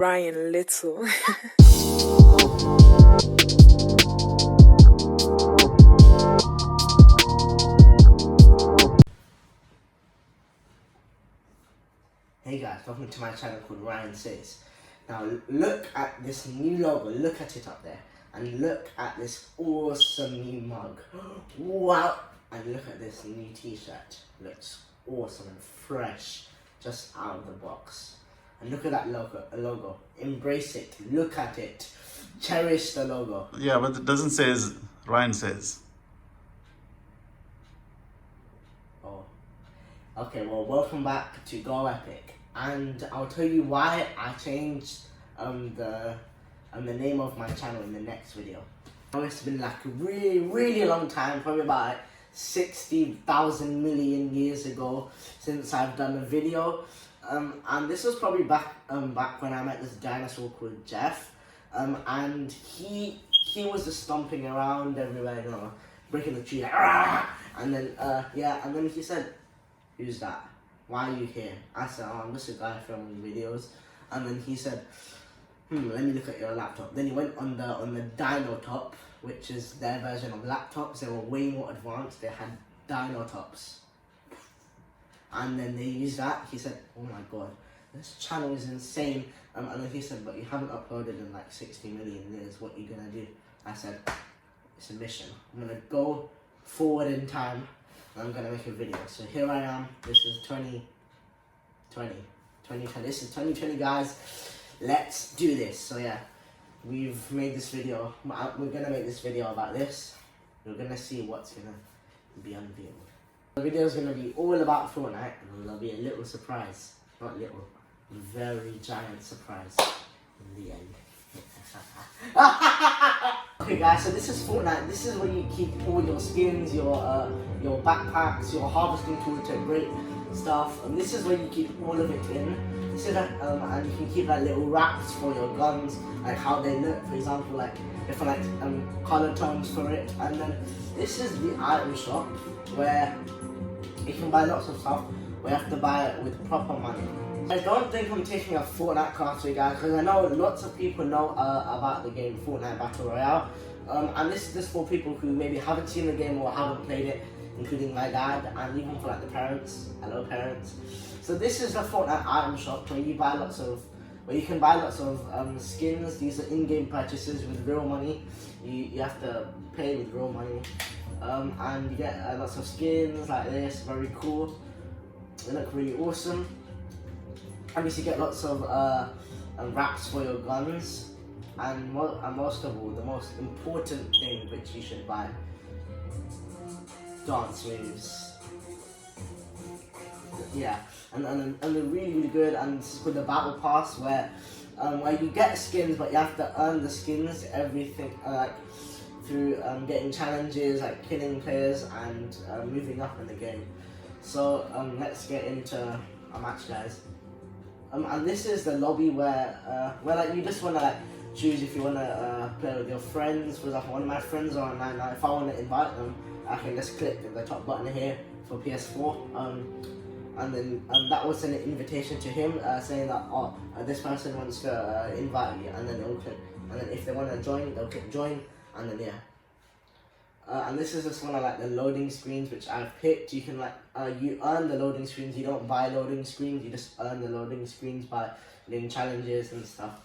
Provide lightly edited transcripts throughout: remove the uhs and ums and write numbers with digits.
Ryan Little. Hey guys, welcome to my channel called Ryan Says. Now look at this new logo, look at it up there, and look at this awesome new mug. Wow! And look at this new t-shirt, looks awesome and fresh, just out of the box. And look at that logo, embrace it, look at it, cherish the logo. Yeah, but it doesn't say Ryan Says. Oh, okay, well welcome back to Go Epic. And I'll tell you why I changed the name of my channel in the next video. Now it's been like a really long time, probably about 60,000 million years ago since I've done a video. And this was probably back when I met this dinosaur called Jeff. And he was just stomping around everywhere, you know, breaking the tree, like, "Argh!" And then and then he said, "Who's that? Why are you here?" I said, "Oh, I'm just a guy filming videos." And then he said, "Let me look at your laptop." Then he went on the Dino Top, which is their version of laptops. They were way more advanced. They had Dino Tops. And then they used that. He said, "Oh my god, this channel is insane." And then he said, "But you haven't uploaded in like 60 million years. What are you gonna do?" I said, "It's a mission. I'm gonna go forward in time. I'm gonna make a video." So here I am. This is 2020. This is 2020, guys. Let's do this. So yeah, we've made this video. We're gonna make this video about this. We're gonna see what's gonna be unveiled. The video is gonna be all about Fortnite, and there'll be a little surprise. Not little, very giant surprise in the end. Okay guys, so this is Fortnite. This is where you keep all your skins, your backpacks, your harvesting tool to great stuff, and this is where you keep all of it in. This is like, and you can keep like little wraps for your guns, like how they look, for example, like different like color tones for it. And then this is the item shop where you can buy lots of stuff, but you have to buy it with proper money. I don't think I'm taking a Fortnite class for you guys, because I know lots of people know about the game Fortnite Battle Royale. And this is just for people who maybe haven't seen the game or haven't played it, including my dad, and even for like the parents. Hello parents. So this is the Fortnite item shop where you buy you can buy lots of skins. These are in-game purchases with real money. You have to pay with real money. And you get lots of skins like this, very cool. They look really awesome. And you get lots of wraps for your guns, and most of all, the most important thing which you should buy: dance moves. Yeah, and they're really good. And this is called the Battle Pass, where you get skins, but you have to earn the skins. Everything like through getting challenges, like killing players and moving up in the game. So let's get into a match, guys. And this is the lobby where like you just wanna like choose if you wanna play with your friends. For example, one of my friends are online. Now, if I wanna invite them, I can just click the top button here for PS4. And then that was an invitation to him saying that this person wants to invite you, and then they'll click. And then if they wanna join, they'll click join, and then yeah. And this is just one of like the loading screens which I've picked. You can like you earn the loading screens. You don't buy loading screens. You just earn the loading screens by doing challenges and stuff.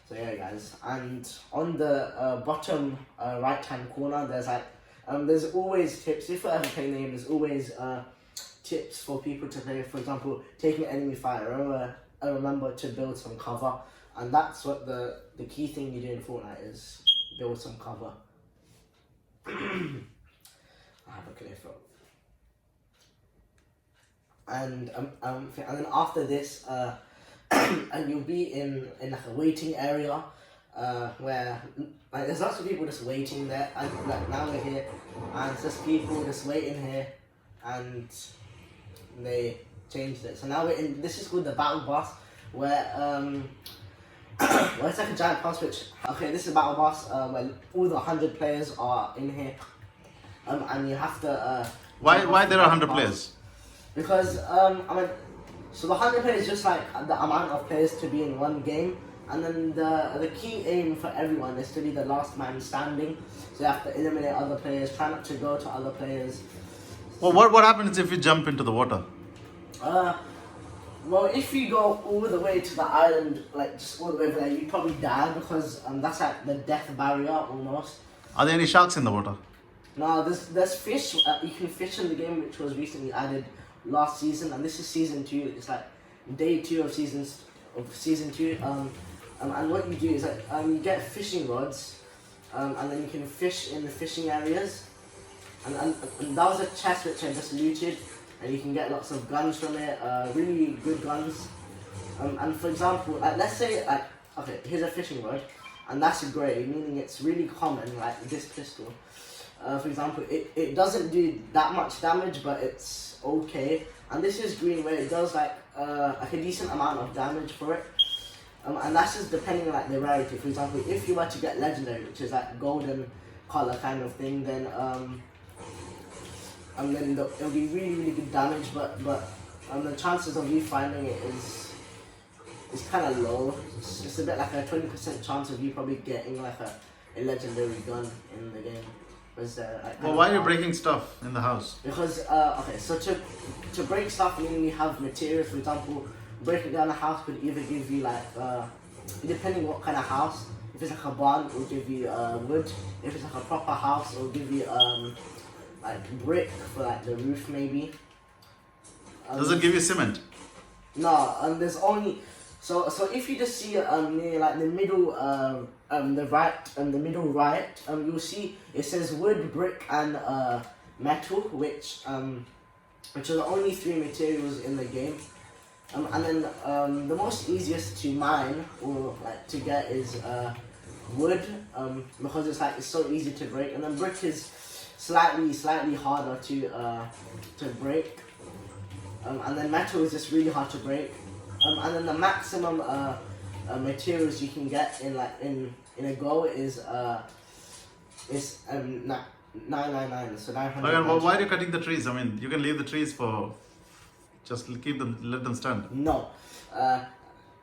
So yeah, guys. And on the bottom right hand corner, there's like there's always tips. If I ever play the game, there's always tips for people to play. For example, taking enemy fire. I remember to build some cover, and that's what the key thing you do in Fortnite is build some cover. I have a clear throat. And then after this, and you'll be in like a waiting area, where like there's lots of people just waiting there. And like now we're here, and it's just people just waiting here, and they changed it. So now we're in. This is called the Battle Bus, where well, it's like a giant pass which, okay, this is Battle Boss, where all the 100 players are in here, and you have to, Why there are 100 players? Because, so the 100 players is just like the amount of players to be in one game, And then the key aim for everyone is to be the last man standing. So you have to eliminate other players, try not to go to other players. Well, what happens if you jump into the water? Well, if you go all the way to the island, like just all the way over there, you probably die because that's like the death barrier almost. Are there any sharks in the water? No, there's fish. You can fish in the game, which was recently added last season, and this is season 2. It's like day 2 of season 2. And what you do is like you get fishing rods, and then you can fish in the fishing areas. And that was a chest which I just looted, and you can get lots of guns from it, really good guns. And for example, like, let's say, like, okay, here's a fishing rod, and that's grey, meaning it's really common, like this pistol. For example, it doesn't do that much damage, but it's okay. And this is green, where it does like a decent amount of damage for it. And that's just depending on like the rarity. For example, if you were to get legendary, which is like golden color kind of thing, then it'll be really good damage. But the chances of you finding it is kind of low. It's a bit like a 20% chance of you probably getting like a legendary gun in the game. Well, why are you breaking stuff in the house? Because okay, so to break stuff, you need to have materials. For example, breaking down a house could either give you like depending what kind of house. If it's like a barn, it will give you wood. If it's like a proper house, it will give you like brick for like the roof maybe. Does it give you cement? No, there's only so if you just see near like the middle the middle right, you'll see it says wood, brick, and metal, which are the only 3 materials in the game. And then the most easiest to mine or like to get is wood, because it's so easy to break, and then brick is slightly harder to break, and then metal is just really hard to break, and then the maximum materials you can get in a go is 999, so 900. Okay, well, why are you cutting the trees? I mean, you can leave the trees for just let them stand. No, that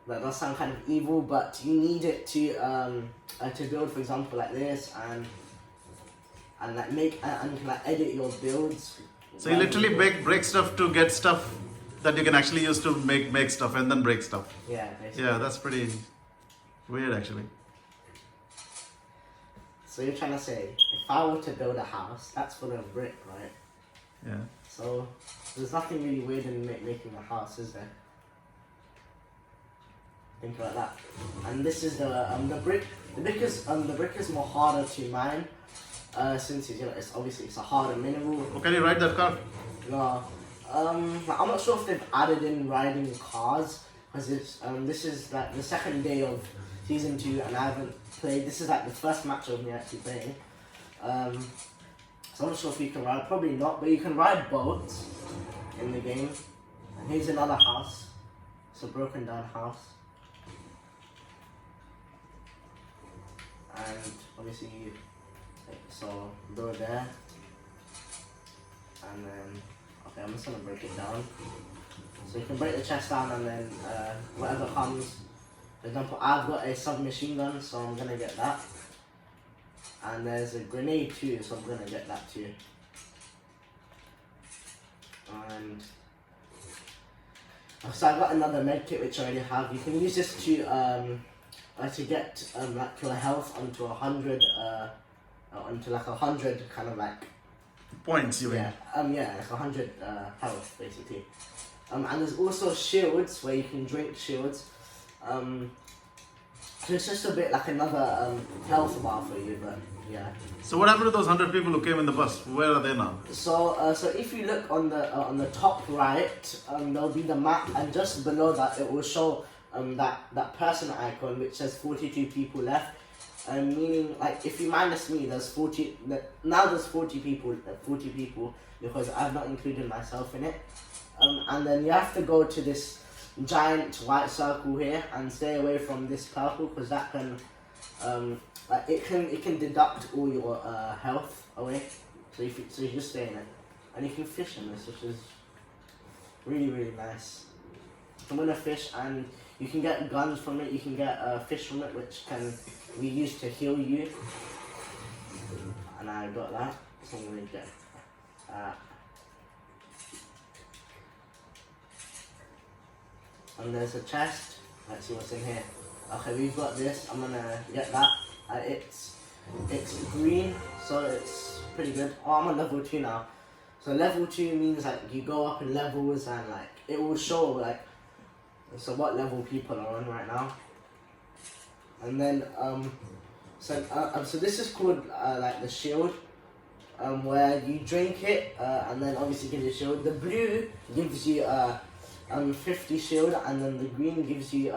does sound kind of evil, but you need it to build, for example, like this, and like make and you can like edit your builds. So you literally break stuff to get stuff that you can actually use to make stuff and then break stuff. Yeah, basically. Yeah, that's pretty weird actually. So you're trying to say, if I were to build a house, that's full of brick, right? Yeah. So there's nothing really weird in making a house, is there? Think about that. And this is the brick. The brick is more harder to mine, since it's obviously a harder mineral. Oh, can you ride that car? No, I'm not sure if they've added in riding cars, because this is like the second day of season 2, and I haven't played. This is like the first match of me actually playing. So I'm not sure if you can ride. Probably not, but you can ride boats in the game. And here's another house. It's a broken down house. And obviously, so go there. And then, okay, I'm just gonna break it down. So you can break the chest down, and then whatever comes. For example, I've got a submachine gun, so I'm gonna get that. And there's a grenade too, so I'm gonna get that too. And so I got another med kit which I already have. You can use this to get like your health onto 100, onto like 100 kind of like Points, you mean? yeah, like 100 health basically. And there's also shields where you can drink shields. So it's just a bit like another health bar for you, but yeah. So what happened to those 100 people who came in the bus? Where are they now? So if you look on the top right, there'll be the map, and just below that it will show that person icon which says 42 people left. Meaning, like, if you minus me, there's 40. Now there's 40 people. 40 people because I've not included myself in it. And then you have to go to this giant white circle here and stay away from this purple, because that can like it can deduct all your health away. So you just stay in it, and you can fish in this, which is really nice. I'm gonna fish, and You can get guns from it. You can get fish from it, which can be used to heal you. And I got that. So I'm gonna get. And there's a chest. Let's see what's in here. Okay, we've got this. I'm gonna get that. It's green, so it's pretty good. Oh, I'm on level 2 now. So level 2 means like you go up in levels and like it will show like so what level people are on right now. And then so this is called like the shield, where you drink it and then obviously gives you shield. The blue gives you 50 shield, and then the green gives you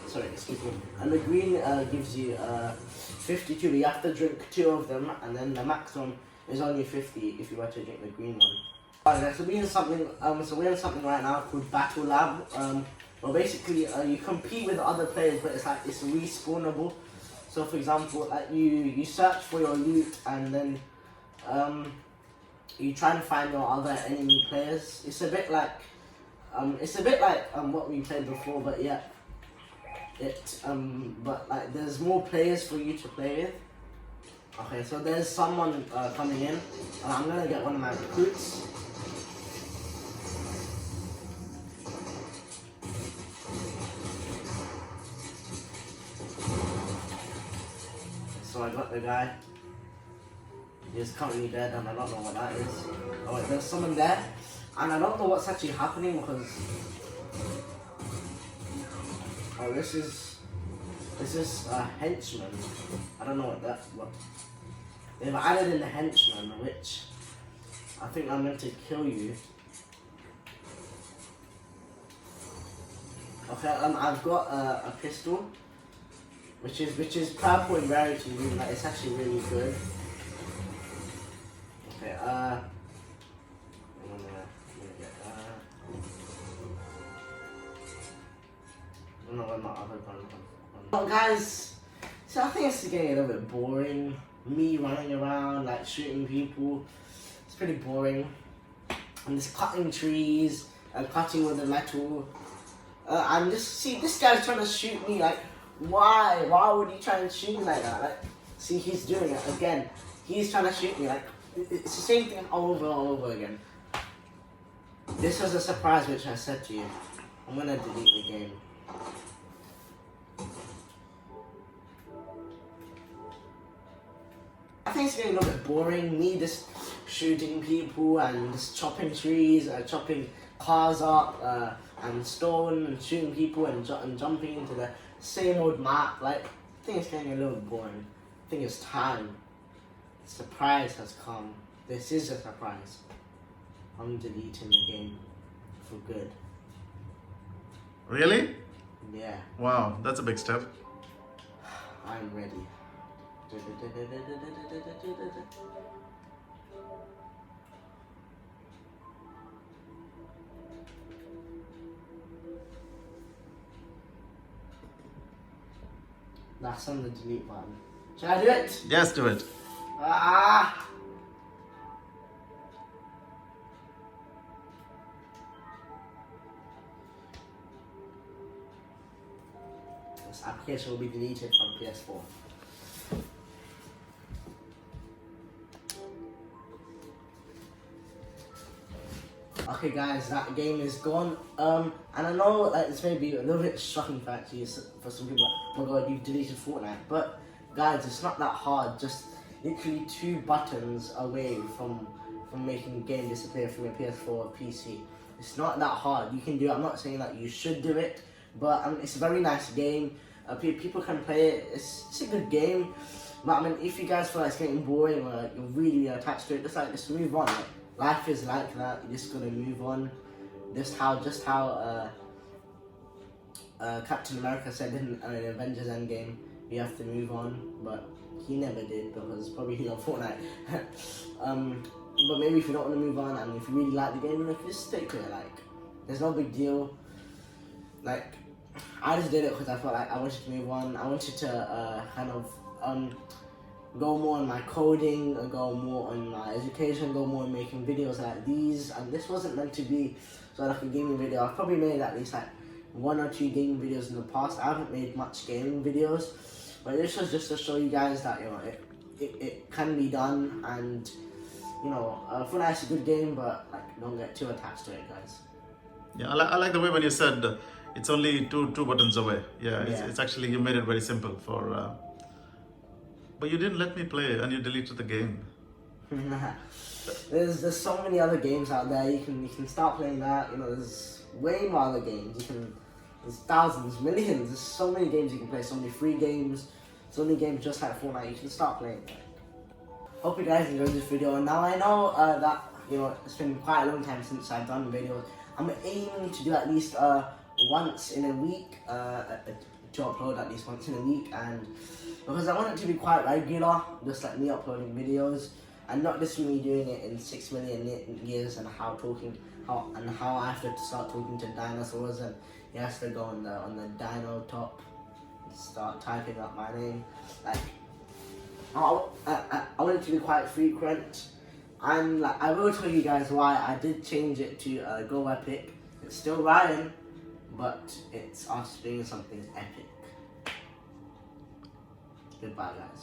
sorry, excuse me. And the green gives you 52. You have to drink 2 of them, and then the maximum is only 50 if you were to drink the green one. Alright, so we're in something. We're in something right now called Battle Lab. Well, basically, you compete with other players, but it's like it's respawnable. So, for example, like you search for your loot, and then you try and find your other enemy players. It's a bit like what we played before, but yeah. But like there's more players for you to play with. Okay, so there's someone coming in, and I'm gonna get one of my recruits. So I got the guy. He's currently dead, and I don't know what that is. Oh wait, there's someone there, and I don't know what's actually happening because. Oh, this is a henchman. I don't know what they've added in the henchman, which I think I'm meant to kill you. Okay, I've got a pistol, which is purple in rarity, meaning that it's actually really good. Okay, I'm gonna get that. I don't know where my other gun comes from. But guys, so I think it's getting a little bit boring. Me running around, like shooting people. It's pretty boring. I'm just cutting trees and cutting with the metal. I'm just, see, this guy's trying to shoot me, like, why? Why would he try and shoot me like that? Like, see, he's doing it again. He's trying to shoot me, like, it's the same thing over and over again. This was a surprise, which I said to you. I'm gonna delete the game. I think it's getting a little bit boring, me just shooting people and just chopping trees, chopping cars up, and stone, and shooting people and jumping into the same old map. Like, I think it's getting a little boring. I think it's time. The surprise has come. This is a surprise. I'm deleting the game for good. Really? Yeah. Wow, that's a big step. I'm ready. That's on the delete button. Should I do it? Yes, do it. Ah! This application will be deleted from PS4. Okay guys, that game is gone. And I know like this may be a little bit shocking for some people, like, oh my god, you've deleted Fortnite. But guys, it's not that hard. Just literally 2 buttons away from making the game disappear from your PS4 or PC. It's not that hard. You can do it. I'm not saying that you should do it, but it's a very nice game. People can play it. It's a good game. But I mean, if you guys feel like it's getting boring or like, you're really attached to it, just move on. Like, life is like that. You're just gonna move on. Just how Captain America said in Avengers Endgame, you have to move on, but he never did because probably he loved Fortnite. But maybe if you don't want to move on and if you really like the game, like, just stick to it. Like, there's no big deal. Like, I just did it because I felt like I wanted to move on. I wanted to kind of go more on my coding, go more on my education, go more on making videos like these. And this wasn't meant to be sort of like a gaming video. I've probably made at least like 1 or 2 gaming videos in the past. I haven't made much gaming videos, but this was just to show you guys that, you know, it can be done, and, you know, Fortnite's a good game, but like, don't get too attached to it, guys. Yeah, I like the way when you said it's only two buttons away. Yeah, it's actually, you made it very simple for. But you didn't let me play, and you deleted the game. There's so many other games out there. You can start playing that. You know, there's way more other games. There's thousands, millions. There's so many games you can play. So many free games. So many games just like Fortnite. You can start playing. Hope you guys enjoyed this video. And now I know that, you know, it's been quite a long time since I've done videos. I'm aiming to do at least once in a week. To upload at least once in a week, and because I want it to be quite regular, just like me uploading videos, and not just me doing it in 6 million years and how I have to start talking to dinosaurs, and he has to go on the dino top and start typing up my name. Like, I want it to be quite frequent, and like, I will tell you guys why I did change it to Go Epic. It's still Ryan, but it's us doing something epic. Goodbye, guys.